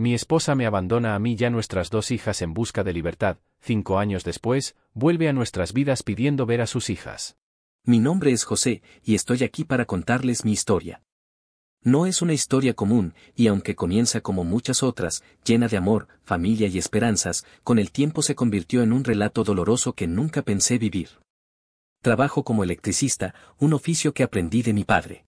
Mi esposa me abandona a mí y a nuestras 2 hijas en busca de libertad. 5 años después, vuelve a nuestras vidas pidiendo ver a sus hijas. Mi nombre es José, y estoy aquí para contarles mi historia. No es una historia común, y aunque comienza como muchas otras, llena de amor, familia y esperanzas, con el tiempo se convirtió en un relato doloroso que nunca pensé vivir. Trabajo como electricista, un oficio que aprendí de mi padre.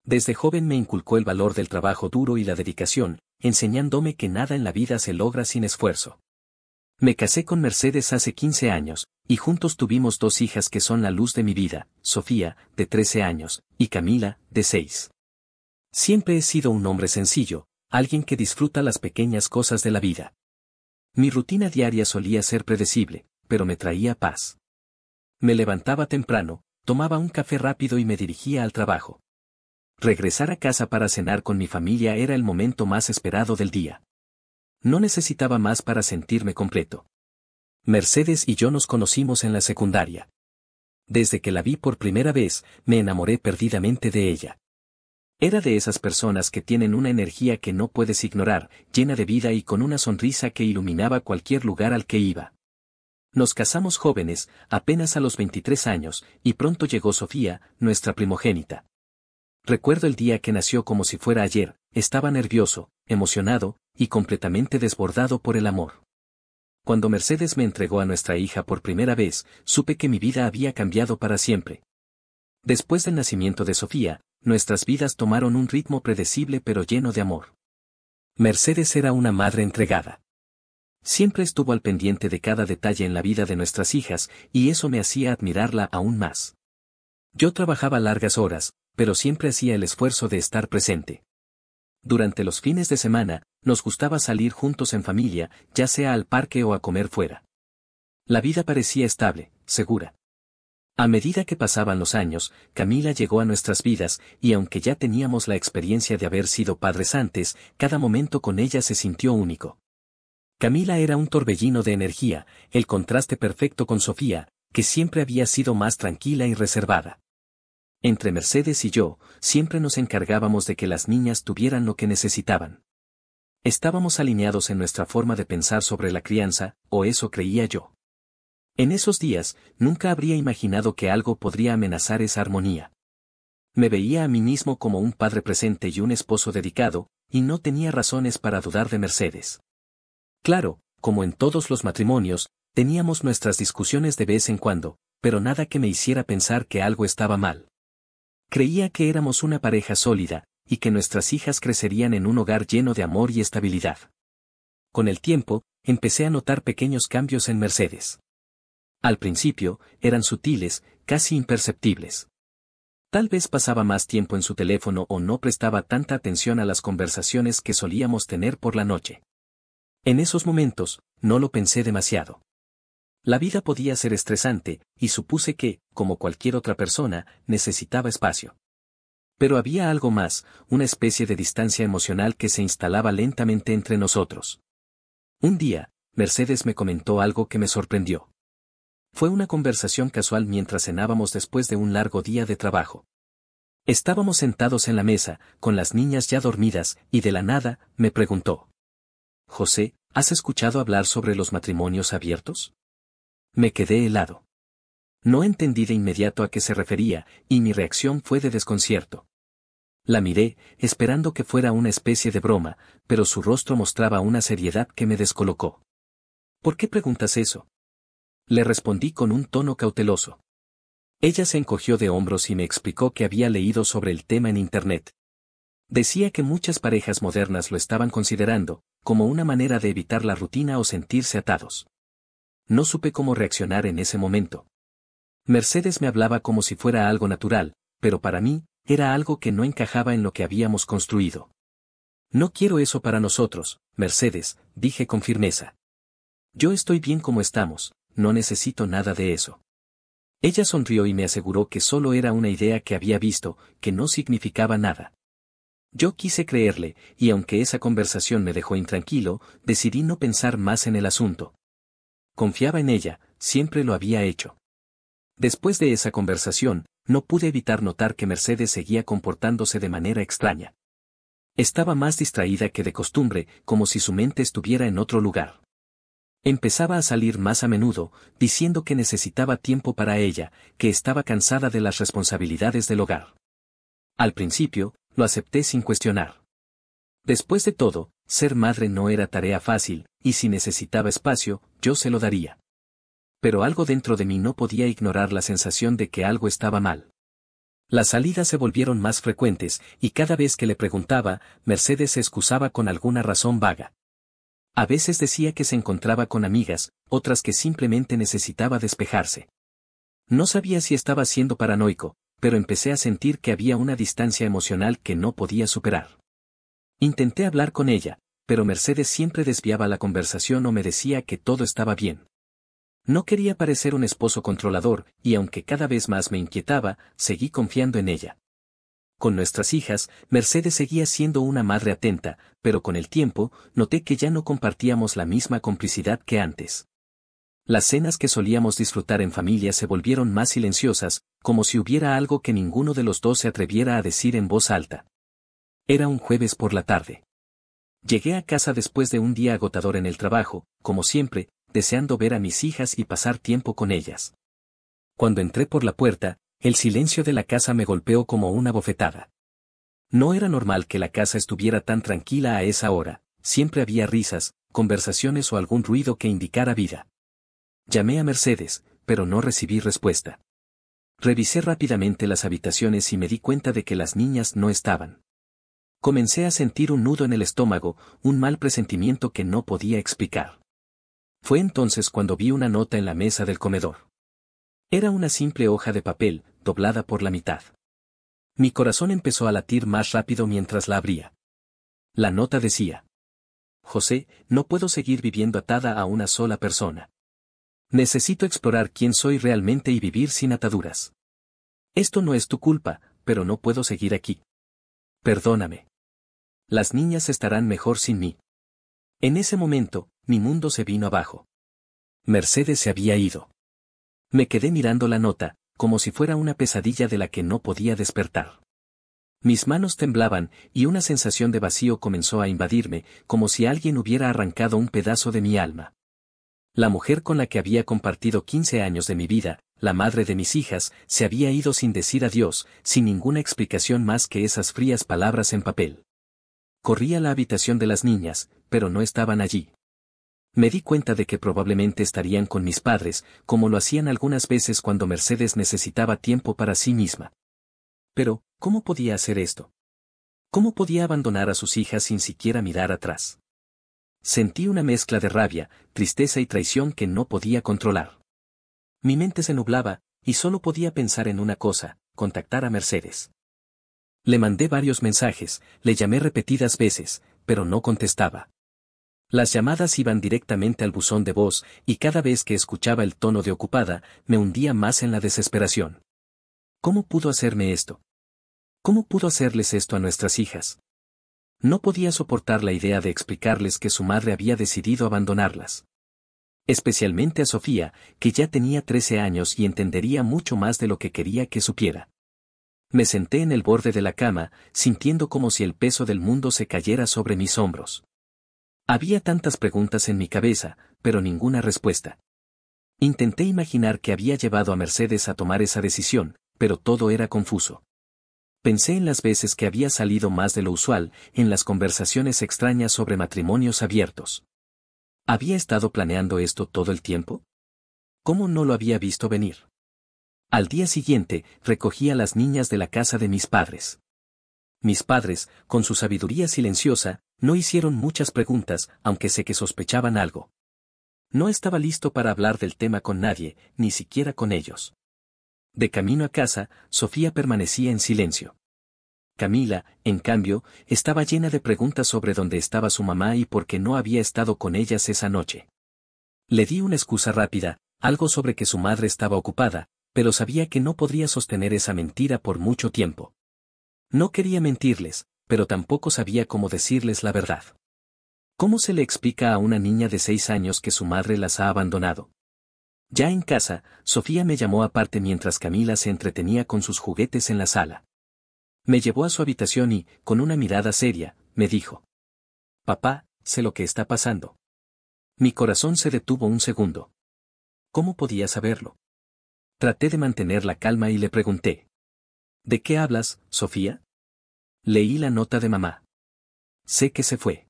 Desde joven me inculcó el valor del trabajo duro y la dedicación, enseñándome que nada en la vida se logra sin esfuerzo. Me casé con Mercedes hace 15 años, y juntos tuvimos 2 hijas que son la luz de mi vida, Sofía, de 13 años, y Camila, de 6. Siempre he sido un hombre sencillo, alguien que disfruta las pequeñas cosas de la vida. Mi rutina diaria solía ser predecible, pero me traía paz. Me levantaba temprano, tomaba un café rápido y me dirigía al trabajo. Regresar a casa para cenar con mi familia era el momento más esperado del día. No necesitaba más para sentirme completo. Mercedes y yo nos conocimos en la secundaria. Desde que la vi por primera vez, me enamoré perdidamente de ella. Era de esas personas que tienen una energía que no puedes ignorar, llena de vida y con una sonrisa que iluminaba cualquier lugar al que iba. Nos casamos jóvenes, apenas a los 23 años, y pronto llegó Sofía, nuestra primogénita. Recuerdo el día que nació como si fuera ayer, estaba nervioso, emocionado, y completamente desbordado por el amor. Cuando Mercedes me entregó a nuestra hija por primera vez, supe que mi vida había cambiado para siempre. Después del nacimiento de Sofía, nuestras vidas tomaron un ritmo predecible pero lleno de amor. Mercedes era una madre entregada. Siempre estuvo al pendiente de cada detalle en la vida de nuestras hijas, y eso me hacía admirarla aún más. Yo trabajaba largas horas, pero siempre hacía el esfuerzo de estar presente. Durante los fines de semana, nos gustaba salir juntos en familia, ya sea al parque o a comer fuera. La vida parecía estable, segura. A medida que pasaban los años, Camila llegó a nuestras vidas, y aunque ya teníamos la experiencia de haber sido padres antes, cada momento con ella se sintió único. Camila era un torbellino de energía, el contraste perfecto con Sofía, que siempre había sido más tranquila y reservada. Entre Mercedes y yo, siempre nos encargábamos de que las niñas tuvieran lo que necesitaban. Estábamos alineados en nuestra forma de pensar sobre la crianza, o eso creía yo. En esos días, nunca habría imaginado que algo podría amenazar esa armonía. Me veía a mí mismo como un padre presente y un esposo dedicado, y no tenía razones para dudar de Mercedes. Claro, como en todos los matrimonios, teníamos nuestras discusiones de vez en cuando, pero nada que me hiciera pensar que algo estaba mal. Creía que éramos una pareja sólida, y que nuestras hijas crecerían en un hogar lleno de amor y estabilidad. Con el tiempo, empecé a notar pequeños cambios en Mercedes. Al principio, eran sutiles, casi imperceptibles. Tal vez pasaba más tiempo en su teléfono o no prestaba tanta atención a las conversaciones que solíamos tener por la noche. En esos momentos, no lo pensé demasiado. La vida podía ser estresante, y supuse que, como cualquier otra persona, necesitaba espacio. Pero había algo más, una especie de distancia emocional que se instalaba lentamente entre nosotros. Un día, Mercedes me comentó algo que me sorprendió. Fue una conversación casual mientras cenábamos después de un largo día de trabajo. Estábamos sentados en la mesa, con las niñas ya dormidas, y de la nada, me preguntó: José, ¿has escuchado hablar sobre los matrimonios abiertos? Me quedé helado. No entendí de inmediato a qué se refería, y mi reacción fue de desconcierto. La miré, esperando que fuera una especie de broma, pero su rostro mostraba una seriedad que me descolocó. ¿Por qué preguntas eso? Le respondí con un tono cauteloso. Ella se encogió de hombros y me explicó que había leído sobre el tema en Internet. Decía que muchas parejas modernas lo estaban considerando, como una manera de evitar la rutina o sentirse atados. No supe cómo reaccionar en ese momento. Mercedes me hablaba como si fuera algo natural, pero para mí, era algo que no encajaba en lo que habíamos construido. No quiero eso para nosotros, Mercedes, dije con firmeza. Yo estoy bien como estamos, no necesito nada de eso. Ella sonrió y me aseguró que solo era una idea que había visto, que no significaba nada. Yo quise creerle, y aunque esa conversación me dejó intranquilo, decidí no pensar más en el asunto. Confiaba en ella, siempre lo había hecho. Después de esa conversación, no pude evitar notar que Mercedes seguía comportándose de manera extraña. Estaba más distraída que de costumbre, como si su mente estuviera en otro lugar. Empezaba a salir más a menudo, diciendo que necesitaba tiempo para ella, que estaba cansada de las responsabilidades del hogar. Al principio, lo acepté sin cuestionar. Después de todo, ser madre no era tarea fácil, y si necesitaba espacio, yo se lo daría. Pero algo dentro de mí no podía ignorar la sensación de que algo estaba mal. Las salidas se volvieron más frecuentes, y cada vez que le preguntaba, Mercedes se excusaba con alguna razón vaga. A veces decía que se encontraba con amigas, otras que simplemente necesitaba despejarse. No sabía si estaba siendo paranoico, pero empecé a sentir que había una distancia emocional que no podía superar. Intenté hablar con ella, pero Mercedes siempre desviaba la conversación o me decía que todo estaba bien. No quería parecer un esposo controlador, y aunque cada vez más me inquietaba, seguí confiando en ella. Con nuestras hijas, Mercedes seguía siendo una madre atenta, pero con el tiempo, noté que ya no compartíamos la misma complicidad que antes. Las cenas que solíamos disfrutar en familia se volvieron más silenciosas, como si hubiera algo que ninguno de los dos se atreviera a decir en voz alta. Era un jueves por la tarde. Llegué a casa después de un día agotador en el trabajo, como siempre, deseando ver a mis hijas y pasar tiempo con ellas. Cuando entré por la puerta, el silencio de la casa me golpeó como una bofetada. No era normal que la casa estuviera tan tranquila a esa hora, siempre había risas, conversaciones o algún ruido que indicara vida. Llamé a Mercedes, pero no recibí respuesta. Revisé rápidamente las habitaciones y me di cuenta de que las niñas no estaban. Comencé a sentir un nudo en el estómago, un mal presentimiento que no podía explicar. Fue entonces cuando vi una nota en la mesa del comedor. Era una simple hoja de papel, doblada por la mitad. Mi corazón empezó a latir más rápido mientras la abría. La nota decía: José, no puedo seguir viviendo atada a una sola persona. Necesito explorar quién soy realmente y vivir sin ataduras. Esto no es tu culpa, pero no puedo seguir aquí. Perdóname. Las niñas estarán mejor sin mí. En ese momento, mi mundo se vino abajo. Mercedes se había ido. Me quedé mirando la nota, como si fuera una pesadilla de la que no podía despertar. Mis manos temblaban, y una sensación de vacío comenzó a invadirme, como si alguien hubiera arrancado un pedazo de mi alma. La mujer con la que había compartido 15 años de mi vida, la madre de mis hijas, se había ido sin decir adiós, sin ninguna explicación más que esas frías palabras en papel. Corrí a la habitación de las niñas, pero no estaban allí. Me di cuenta de que probablemente estarían con mis padres, como lo hacían algunas veces cuando Mercedes necesitaba tiempo para sí misma. Pero, ¿cómo podía hacer esto? ¿Cómo podía abandonar a sus hijas sin siquiera mirar atrás? Sentí una mezcla de rabia, tristeza y traición que no podía controlar. Mi mente se nublaba, y solo podía pensar en una cosa: contactar a Mercedes. Le mandé varios mensajes, le llamé repetidas veces, pero no contestaba. Las llamadas iban directamente al buzón de voz, y cada vez que escuchaba el tono de ocupada, me hundía más en la desesperación. ¿Cómo pudo hacerme esto? ¿Cómo pudo hacerles esto a nuestras hijas? No podía soportar la idea de explicarles que su madre había decidido abandonarlas. Especialmente a Sofía, que ya tenía 13 años y entendería mucho más de lo que quería que supiera. Me senté en el borde de la cama, sintiendo como si el peso del mundo se cayera sobre mis hombros. Había tantas preguntas en mi cabeza, pero ninguna respuesta. Intenté imaginar qué había llevado a Mercedes a tomar esa decisión, pero todo era confuso. Pensé en las veces que había salido más de lo usual, en las conversaciones extrañas sobre matrimonios abiertos. ¿Había estado planeando esto todo el tiempo? ¿Cómo no lo había visto venir? Al día siguiente, recogí a las niñas de la casa de mis padres. Mis padres, con su sabiduría silenciosa, no hicieron muchas preguntas, aunque sé que sospechaban algo. No estaba listo para hablar del tema con nadie, ni siquiera con ellos. De camino a casa, Sofía permanecía en silencio. Camila, en cambio, estaba llena de preguntas sobre dónde estaba su mamá y por qué no había estado con ellas esa noche. Le di una excusa rápida, algo sobre que su madre estaba ocupada, pero sabía que no podría sostener esa mentira por mucho tiempo. No quería mentirles, pero tampoco sabía cómo decirles la verdad. ¿Cómo se le explica a una niña de 6 años que su madre las ha abandonado? Ya en casa, Sofía me llamó aparte mientras Camila se entretenía con sus juguetes en la sala. Me llevó a su habitación y, con una mirada seria, me dijo. Papá, sé lo que está pasando. Mi corazón se detuvo un segundo. ¿Cómo podía saberlo? Traté de mantener la calma y le pregunté. ¿De qué hablas, Sofía? Leí la nota de mamá. Sé que se fue.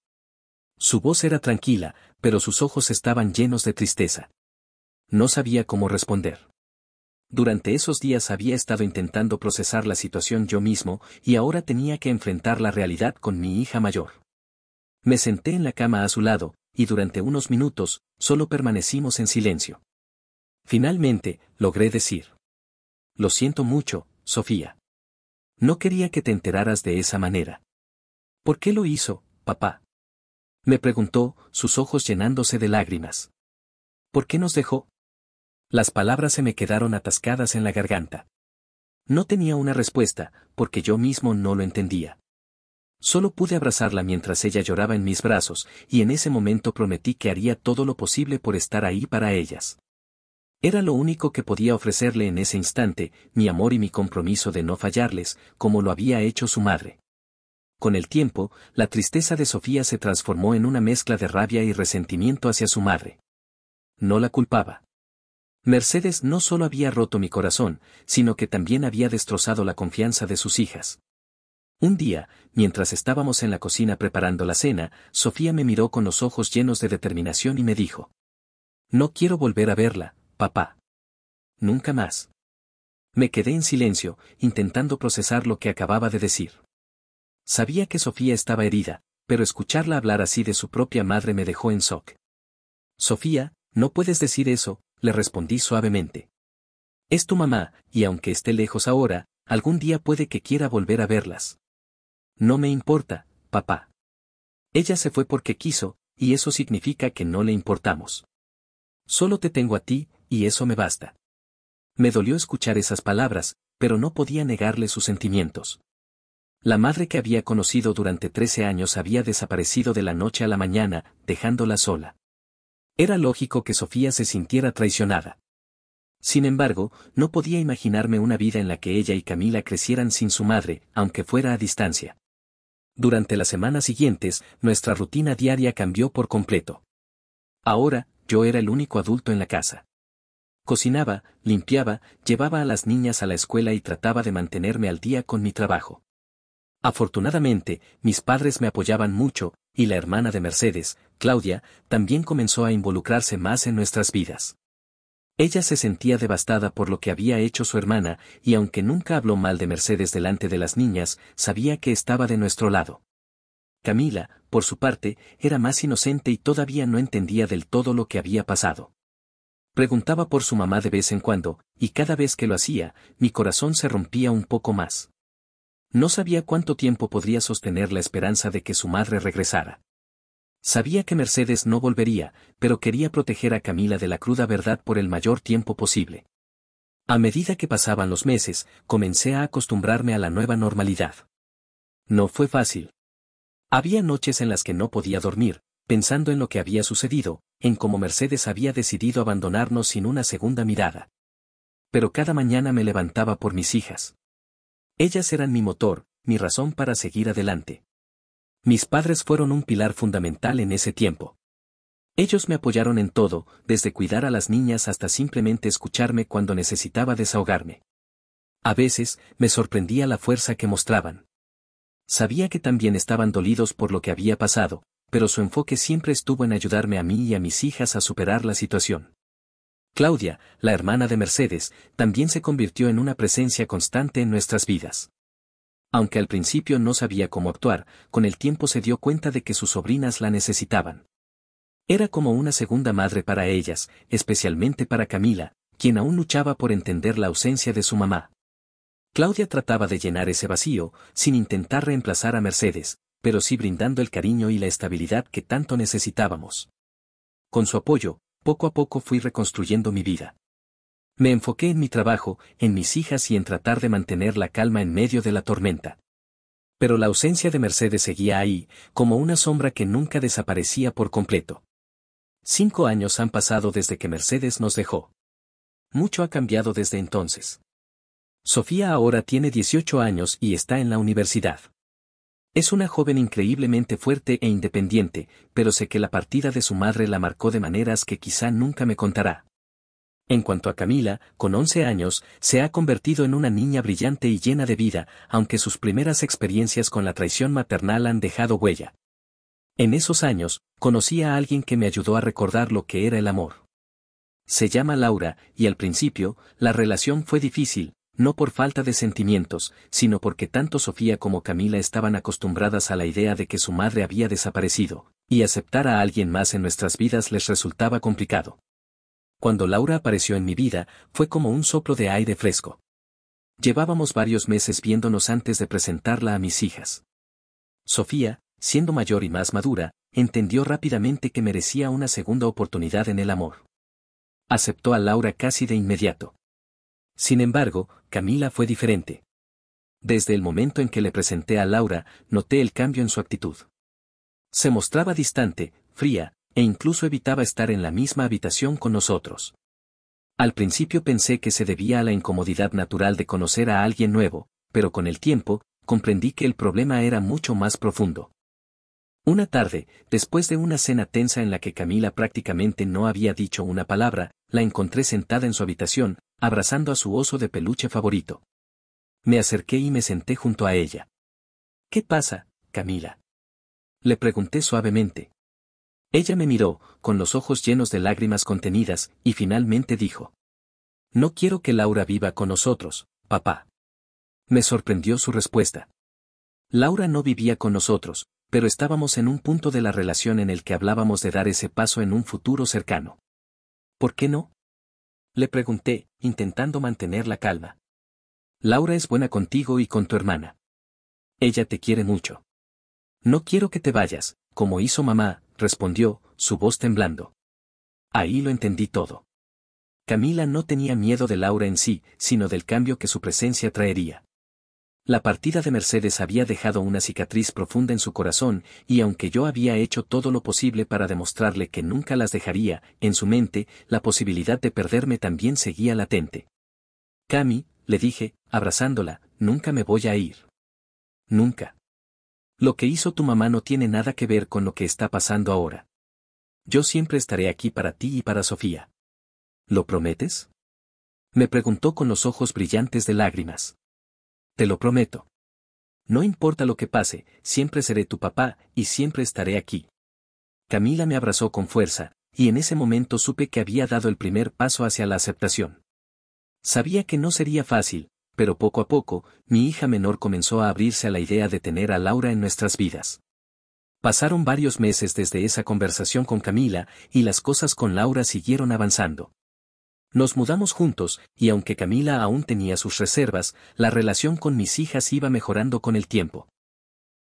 Su voz era tranquila, pero sus ojos estaban llenos de tristeza. No sabía cómo responder. Durante esos días había estado intentando procesar la situación yo mismo, y ahora tenía que enfrentar la realidad con mi hija mayor. Me senté en la cama a su lado, y durante unos minutos, solo permanecimos en silencio. Finalmente, logré decir. Lo siento mucho, Sofía. No quería que te enteraras de esa manera. ¿Por qué lo hizo, papá? Me preguntó, sus ojos llenándose de lágrimas. ¿Por qué nos dejó? Las palabras se me quedaron atascadas en la garganta. No tenía una respuesta, porque yo mismo no lo entendía. Solo pude abrazarla mientras ella lloraba en mis brazos, y en ese momento prometí que haría todo lo posible por estar ahí para ellas. Era lo único que podía ofrecerle en ese instante, mi amor y mi compromiso de no fallarles, como lo había hecho su madre. Con el tiempo, la tristeza de Sofía se transformó en una mezcla de rabia y resentimiento hacia su madre. No la culpaba. Mercedes no solo había roto mi corazón, sino que también había destrozado la confianza de sus hijas. Un día, mientras estábamos en la cocina preparando la cena, Sofía me miró con los ojos llenos de determinación y me dijo. No quiero volver a verla, papá. Nunca más. Me quedé en silencio, intentando procesar lo que acababa de decir. Sabía que Sofía estaba herida, pero escucharla hablar así de su propia madre me dejó en shock. Sofía, no puedes decir eso, le respondí suavemente. Es tu mamá, y aunque esté lejos ahora, algún día puede que quiera volver a verlas. No me importa, papá. Ella se fue porque quiso, y eso significa que no le importamos. Solo te tengo a ti, y eso me basta. Me dolió escuchar esas palabras, pero no podía negarle sus sentimientos. La madre que había conocido durante 13 años había desaparecido de la noche a la mañana, dejándola sola. Era lógico que Sofía se sintiera traicionada. Sin embargo, no podía imaginarme una vida en la que ella y Camila crecieran sin su madre, aunque fuera a distancia. Durante las semanas siguientes, nuestra rutina diaria cambió por completo. Ahora, yo era el único adulto en la casa. Cocinaba, limpiaba, llevaba a las niñas a la escuela y trataba de mantenerme al día con mi trabajo. Afortunadamente, mis padres me apoyaban mucho, y la hermana de Mercedes, Claudia, también comenzó a involucrarse más en nuestras vidas. Ella se sentía devastada por lo que había hecho su hermana, y aunque nunca habló mal de Mercedes delante de las niñas, sabía que estaba de nuestro lado. Camila, por su parte, era más inocente y todavía no entendía del todo lo que había pasado. Preguntaba por su mamá de vez en cuando, y cada vez que lo hacía, mi corazón se rompía un poco más. No sabía cuánto tiempo podría sostener la esperanza de que su madre regresara. Sabía que Mercedes no volvería, pero quería proteger a Camila de la cruda verdad por el mayor tiempo posible. A medida que pasaban los meses, comencé a acostumbrarme a la nueva normalidad. No fue fácil. Había noches en las que no podía dormir, pensando en lo que había sucedido, en cómo Mercedes había decidido abandonarnos sin una segunda mirada. Pero cada mañana me levantaba por mis hijas. Ellas eran mi motor, mi razón para seguir adelante. Mis padres fueron un pilar fundamental en ese tiempo. Ellos me apoyaron en todo, desde cuidar a las niñas hasta simplemente escucharme cuando necesitaba desahogarme. A veces, me sorprendía la fuerza que mostraban. Sabía que también estaban dolidos por lo que había pasado, pero su enfoque siempre estuvo en ayudarme a mí y a mis hijas a superar la situación. Claudia, la hermana de Mercedes, también se convirtió en una presencia constante en nuestras vidas. Aunque al principio no sabía cómo actuar, con el tiempo se dio cuenta de que sus sobrinas la necesitaban. Era como una segunda madre para ellas, especialmente para Camila, quien aún luchaba por entender la ausencia de su mamá. Claudia trataba de llenar ese vacío, sin intentar reemplazar a Mercedes, pero sí brindando el cariño y la estabilidad que tanto necesitábamos. Con su apoyo, poco a poco fui reconstruyendo mi vida. Me enfoqué en mi trabajo, en mis hijas y en tratar de mantener la calma en medio de la tormenta. Pero la ausencia de Mercedes seguía ahí, como una sombra que nunca desaparecía por completo. 5 años han pasado desde que Mercedes nos dejó. Mucho ha cambiado desde entonces. Sofía ahora tiene 18 años y está en la universidad. Es una joven increíblemente fuerte e independiente, pero sé que la partida de su madre la marcó de maneras que quizá nunca me contará. En cuanto a Camila, con 11 años, se ha convertido en una niña brillante y llena de vida, aunque sus primeras experiencias con la traición maternal han dejado huella. En esos años, conocí a alguien que me ayudó a recordar lo que era el amor. Se llama Laura, y al principio, la relación fue difícil, no por falta de sentimientos, sino porque tanto Sofía como Camila estaban acostumbradas a la idea de que su madre había desaparecido, y aceptar a alguien más en nuestras vidas les resultaba complicado. Cuando Laura apareció en mi vida, fue como un soplo de aire fresco. Llevábamos varios meses viéndonos antes de presentarla a mis hijas. Sofía, siendo mayor y más madura, entendió rápidamente que merecía una segunda oportunidad en el amor. Aceptó a Laura casi de inmediato. Sin embargo, Camila fue diferente. Desde el momento en que le presenté a Laura, noté el cambio en su actitud. Se mostraba distante, fría, e incluso evitaba estar en la misma habitación con nosotros. Al principio pensé que se debía a la incomodidad natural de conocer a alguien nuevo, pero con el tiempo, comprendí que el problema era mucho más profundo. Una tarde, después de una cena tensa en la que Camila prácticamente no había dicho una palabra, la encontré sentada en su habitación, abrazando a su oso de peluche favorito. Me acerqué y me senté junto a ella. ¿Qué pasa, Camila?, le pregunté suavemente. Ella me miró, con los ojos llenos de lágrimas contenidas, y finalmente dijo: «No quiero que Laura viva con nosotros, papá». Me sorprendió su respuesta. Laura no vivía con nosotros, pero estábamos en un punto de la relación en el que hablábamos de dar ese paso en un futuro cercano. ¿Por qué no?, le pregunté, intentando mantener la calma. Laura es buena contigo y con tu hermana. Ella te quiere mucho. No quiero que te vayas, como hizo mamá, respondió, su voz temblando. Ahí lo entendí todo. Camila no tenía miedo de Laura en sí, sino del cambio que su presencia traería. La partida de Mercedes había dejado una cicatriz profunda en su corazón, y aunque yo había hecho todo lo posible para demostrarle que nunca las dejaría, en su mente, la posibilidad de perderme también seguía latente. Cami, le dije, abrazándola, nunca me voy a ir. Nunca. Lo que hizo tu mamá no tiene nada que ver con lo que está pasando ahora. Yo siempre estaré aquí para ti y para Sofía. ¿Lo prometes?, me preguntó con los ojos brillantes de lágrimas. Te lo prometo. No importa lo que pase, siempre seré tu papá, y siempre estaré aquí. Camila me abrazó con fuerza, y en ese momento supe que había dado el primer paso hacia la aceptación. Sabía que no sería fácil, pero poco a poco, mi hija menor comenzó a abrirse a la idea de tener a Laura en nuestras vidas. Pasaron varios meses desde esa conversación con Camila, y las cosas con Laura siguieron avanzando. Nos mudamos juntos, y aunque Camila aún tenía sus reservas, la relación con mis hijas iba mejorando con el tiempo.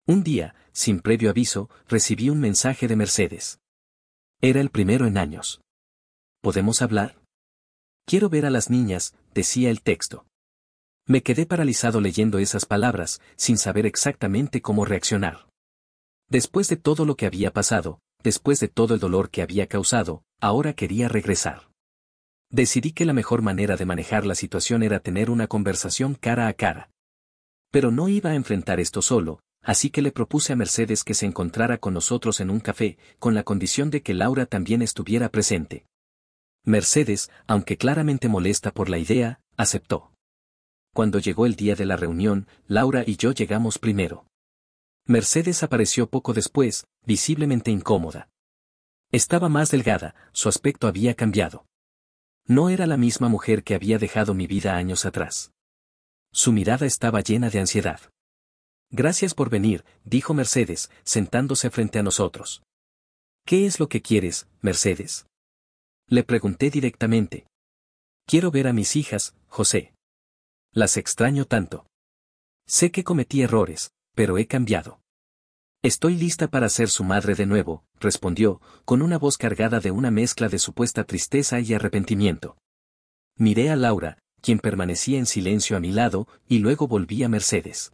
Un día, sin previo aviso, recibí un mensaje de Mercedes. Era el primero en años. ¿Podemos hablar? Quiero ver a las niñas, decía el texto. Me quedé paralizado leyendo esas palabras, sin saber exactamente cómo reaccionar. Después de todo lo que había pasado, después de todo el dolor que había causado, ahora quería regresar. Decidí que la mejor manera de manejar la situación era tener una conversación cara a cara. Pero no iba a enfrentar esto solo, así que le propuse a Mercedes que se encontrara con nosotros en un café, con la condición de que Laura también estuviera presente. Mercedes, aunque claramente molesta por la idea, aceptó. Cuando llegó el día de la reunión, Laura y yo llegamos primero. Mercedes apareció poco después, visiblemente incómoda. Estaba más delgada, su aspecto había cambiado. No era la misma mujer que había dejado mi vida años atrás. Su mirada estaba llena de ansiedad. Gracias por venir, dijo Mercedes, sentándose frente a nosotros. ¿Qué es lo que quieres, Mercedes?, le pregunté directamente. Quiero ver a mis hijas, José. Las extraño tanto. Sé que cometí errores, pero he cambiado. Estoy lista para ser su madre de nuevo, respondió, con una voz cargada de una mezcla de supuesta tristeza y arrepentimiento. Miré a Laura, quien permanecía en silencio a mi lado, y luego volví a Mercedes.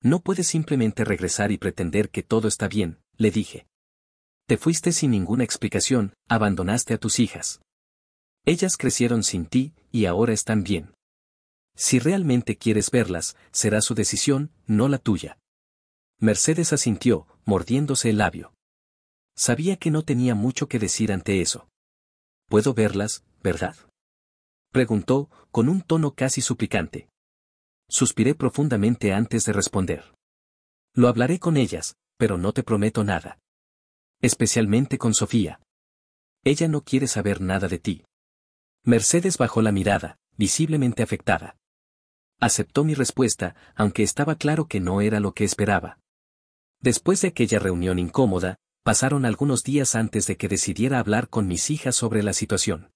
No puedes simplemente regresar y pretender que todo está bien, le dije. Te fuiste sin ninguna explicación, abandonaste a tus hijas. Ellas crecieron sin ti, y ahora están bien. Si realmente quieres verlas, será su decisión, no la tuya. Mercedes asintió, mordiéndose el labio. Sabía que no tenía mucho que decir ante eso. ¿Puedo verlas, verdad? Preguntó, con un tono casi suplicante. Suspiré profundamente antes de responder. Lo hablaré con ellas, pero no te prometo nada. Especialmente con Sofía. Ella no quiere saber nada de ti. Mercedes bajó la mirada, visiblemente afectada. Aceptó mi respuesta, aunque estaba claro que no era lo que esperaba. Después de aquella reunión incómoda, pasaron algunos días antes de que decidiera hablar con mis hijas sobre la situación.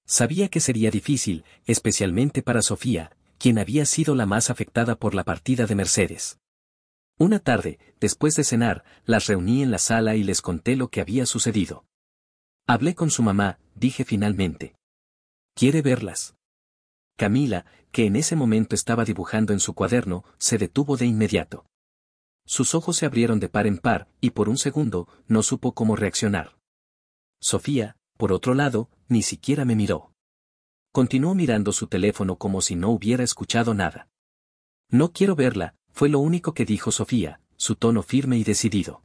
Sabía que sería difícil, especialmente para Sofía, quien había sido la más afectada por la partida de Mercedes. Una tarde, después de cenar, las reuní en la sala y les conté lo que había sucedido. Hablé con su mamá, dije finalmente. ¿Quiere verlas? Camila, que en ese momento estaba dibujando en su cuaderno, se detuvo de inmediato. Sus ojos se abrieron de par en par, y por un segundo, no supo cómo reaccionar. Sofía, por otro lado, ni siquiera me miró. Continuó mirando su teléfono como si no hubiera escuchado nada. No quiero verla, fue lo único que dijo Sofía, su tono firme y decidido.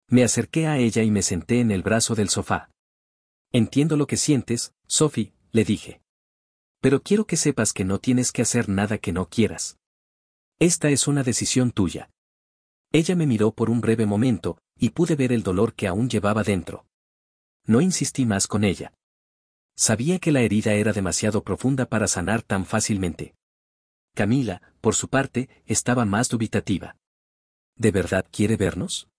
Me acerqué a ella y me senté en el brazo del sofá. Entiendo lo que sientes, Sophie, le dije. Pero quiero que sepas que no tienes que hacer nada que no quieras. Esta es una decisión tuya. Ella me miró por un breve momento, y pude ver el dolor que aún llevaba dentro. No insistí más con ella. Sabía que la herida era demasiado profunda para sanar tan fácilmente. Camila, por su parte, estaba más dubitativa. ¿De verdad quiere vernos?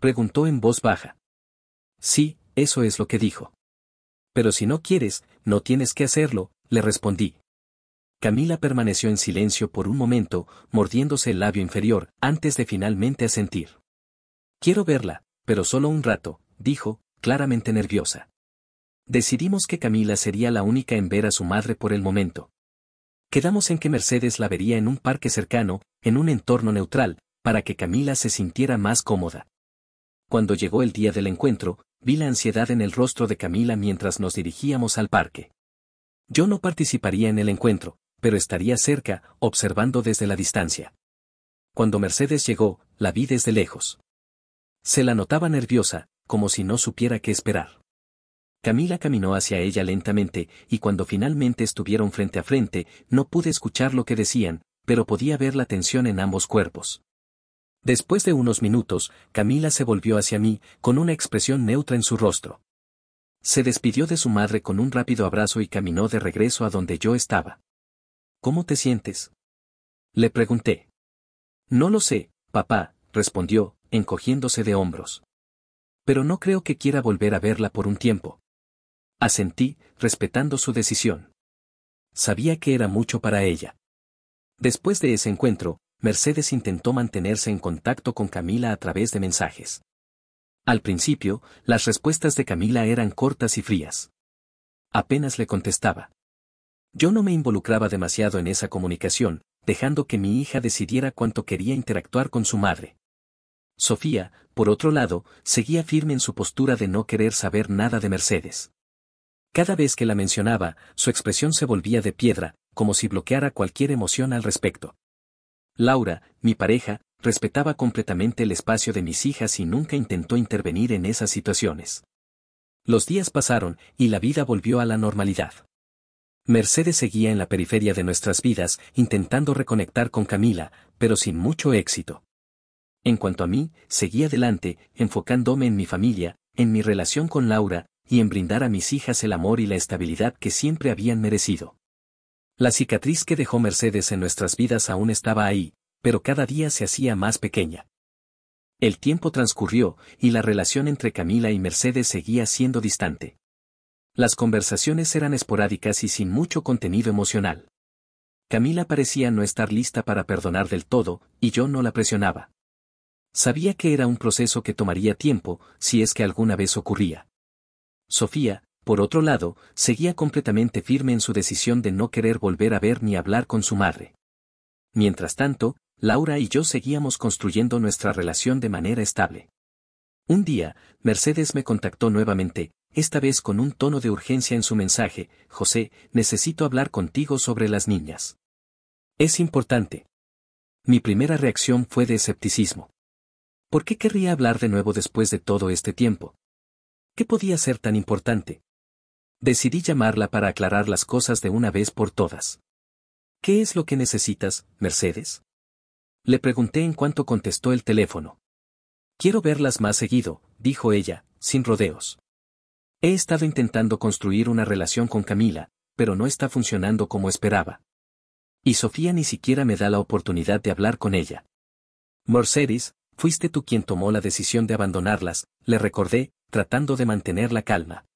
Preguntó en voz baja. Sí, eso es lo que dijo. Pero si no quieres, no tienes que hacerlo, le respondí. Camila permaneció en silencio por un momento, mordiéndose el labio inferior, antes de finalmente asentir. Quiero verla, pero solo un rato, dijo, claramente nerviosa. Decidimos que Camila sería la única en ver a su madre por el momento. Quedamos en que Mercedes la vería en un parque cercano, en un entorno neutral, para que Camila se sintiera más cómoda. Cuando llegó el día del encuentro, vi la ansiedad en el rostro de Camila mientras nos dirigíamos al parque. Yo no participaría en el encuentro, pero estaría cerca, observando desde la distancia. Cuando Mercedes llegó, la vi desde lejos. Se la notaba nerviosa, como si no supiera qué esperar. Camila caminó hacia ella lentamente, y cuando finalmente estuvieron frente a frente, no pude escuchar lo que decían, pero podía ver la tensión en ambos cuerpos. Después de unos minutos, Camila se volvió hacia mí, con una expresión neutra en su rostro. Se despidió de su madre con un rápido abrazo y caminó de regreso a donde yo estaba. ¿Cómo te sientes? Le pregunté. No lo sé, papá, respondió, encogiéndose de hombros. Pero no creo que quiera volver a verla por un tiempo. Asentí, respetando su decisión. Sabía que era mucho para ella. Después de ese encuentro, Mercedes intentó mantenerse en contacto con Camila a través de mensajes. Al principio, las respuestas de Camila eran cortas y frías. Apenas le contestaba. Yo no me involucraba demasiado en esa comunicación, dejando que mi hija decidiera cuánto quería interactuar con su madre. Sofía, por otro lado, seguía firme en su postura de no querer saber nada de Mercedes. Cada vez que la mencionaba, su expresión se volvía de piedra, como si bloqueara cualquier emoción al respecto. Laura, mi pareja, respetaba completamente el espacio de mis hijas y nunca intentó intervenir en esas situaciones. Los días pasaron, y la vida volvió a la normalidad. Mercedes seguía en la periferia de nuestras vidas, intentando reconectar con Camila, pero sin mucho éxito. En cuanto a mí, seguí adelante, enfocándome en mi familia, en mi relación con Laura, y en brindar a mis hijas el amor y la estabilidad que siempre habían merecido. La cicatriz que dejó Mercedes en nuestras vidas aún estaba ahí, pero cada día se hacía más pequeña. El tiempo transcurrió, y la relación entre Camila y Mercedes seguía siendo distante. Las conversaciones eran esporádicas y sin mucho contenido emocional. Camila parecía no estar lista para perdonar del todo, y yo no la presionaba. Sabía que era un proceso que tomaría tiempo, si es que alguna vez ocurría. Sofía, por otro lado, seguía completamente firme en su decisión de no querer volver a ver ni hablar con su madre. Mientras tanto, Laura y yo seguíamos construyendo nuestra relación de manera estable. Un día, Mercedes me contactó nuevamente, esta vez con un tono de urgencia en su mensaje: José, necesito hablar contigo sobre las niñas. Es importante. Mi primera reacción fue de escepticismo. ¿Por qué querría hablar de nuevo después de todo este tiempo? ¿Qué podía ser tan importante? Decidí llamarla para aclarar las cosas de una vez por todas. ¿Qué es lo que necesitas, Mercedes? Le pregunté en cuanto contestó el teléfono. Quiero verlas más seguido, dijo ella, sin rodeos. He estado intentando construir una relación con Camila, pero no está funcionando como esperaba. Y Sofía ni siquiera me da la oportunidad de hablar con ella. Mercedes, fuiste tú quien tomó la decisión de abandonarlas, le recordé, tratando de mantener la calma.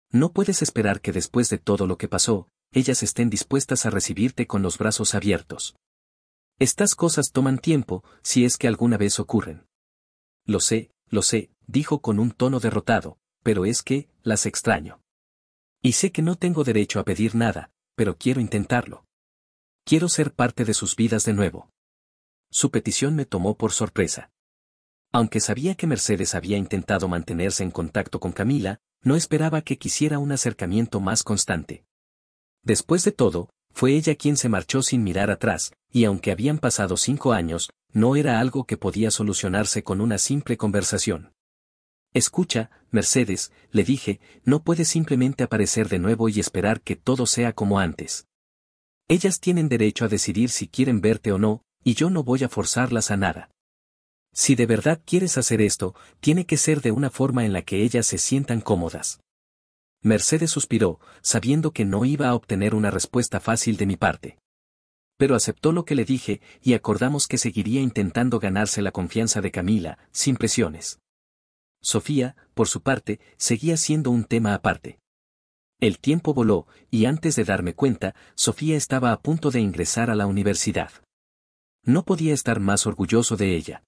No puedes esperar que después de todo lo que pasó, ellas estén dispuestas a recibirte con los brazos abiertos. Estas cosas toman tiempo, si es que alguna vez ocurren. Lo sé, dijo con un tono derrotado, pero es que, las extraño. Y sé que no tengo derecho a pedir nada, pero quiero intentarlo. Quiero ser parte de sus vidas de nuevo. Su petición me tomó por sorpresa. Aunque sabía que Mercedes había intentado mantenerse en contacto con Camila, no esperaba que quisiera un acercamiento más constante. Después de todo, fue ella quien se marchó sin mirar atrás, y aunque habían pasado 5 años, no era algo que podía solucionarse con una simple conversación. Escucha, Mercedes, le dije, no puedes simplemente aparecer de nuevo y esperar que todo sea como antes. Ellas tienen derecho a decidir si quieren verte o no, y yo no voy a forzarlas a nada. Si de verdad quieres hacer esto, tiene que ser de una forma en la que ellas se sientan cómodas. Mercedes suspiró, sabiendo que no iba a obtener una respuesta fácil de mi parte. Pero aceptó lo que le dije, y acordamos que seguiría intentando ganarse la confianza de Camila, sin presiones. Sofía, por su parte, seguía siendo un tema aparte. El tiempo voló, y antes de darme cuenta, Sofía estaba a punto de ingresar a la universidad. No podía estar más orgulloso de ella.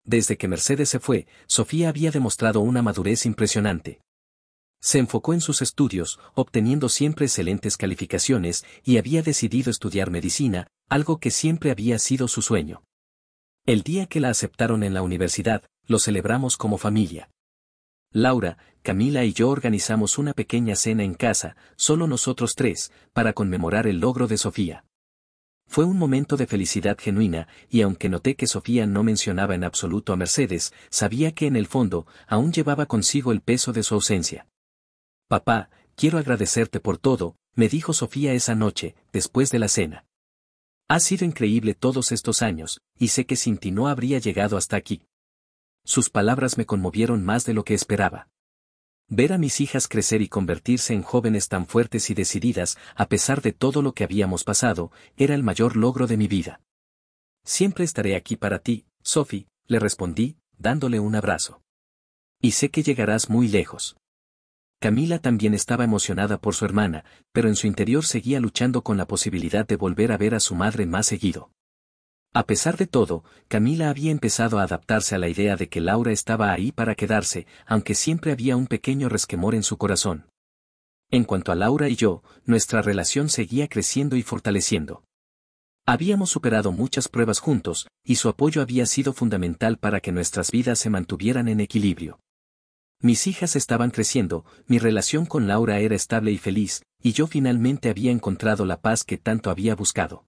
Desde que Mercedes se fue, Sofía había demostrado una madurez impresionante. Se enfocó en sus estudios, obteniendo siempre excelentes calificaciones, y había decidido estudiar medicina, algo que siempre había sido su sueño. El día que la aceptaron en la universidad, lo celebramos como familia. Laura, Camila y yo organizamos una pequeña cena en casa, solo nosotros 3, para conmemorar el logro de Sofía. Fue un momento de felicidad genuina, y aunque noté que Sofía no mencionaba en absoluto a Mercedes, sabía que en el fondo, aún llevaba consigo el peso de su ausencia. Papá, quiero agradecerte por todo, me dijo Sofía esa noche, después de la cena. Ha sido increíble todos estos años, y sé que sin ti no habría llegado hasta aquí. Sus palabras me conmovieron más de lo que esperaba. Ver a mis hijas crecer y convertirse en jóvenes tan fuertes y decididas, a pesar de todo lo que habíamos pasado, era el mayor logro de mi vida. Siempre estaré aquí para ti, Sophie, le respondí, dándole un abrazo. Y sé que llegarás muy lejos. Camila también estaba emocionada por su hermana, pero en su interior seguía luchando con la posibilidad de volver a ver a su madre más seguido. A pesar de todo, Camila había empezado a adaptarse a la idea de que Laura estaba ahí para quedarse, aunque siempre había un pequeño resquemor en su corazón. En cuanto a Laura y yo, nuestra relación seguía creciendo y fortaleciendo. Habíamos superado muchas pruebas juntos, y su apoyo había sido fundamental para que nuestras vidas se mantuvieran en equilibrio. Mis hijas estaban creciendo, mi relación con Laura era estable y feliz, y yo finalmente había encontrado la paz que tanto había buscado.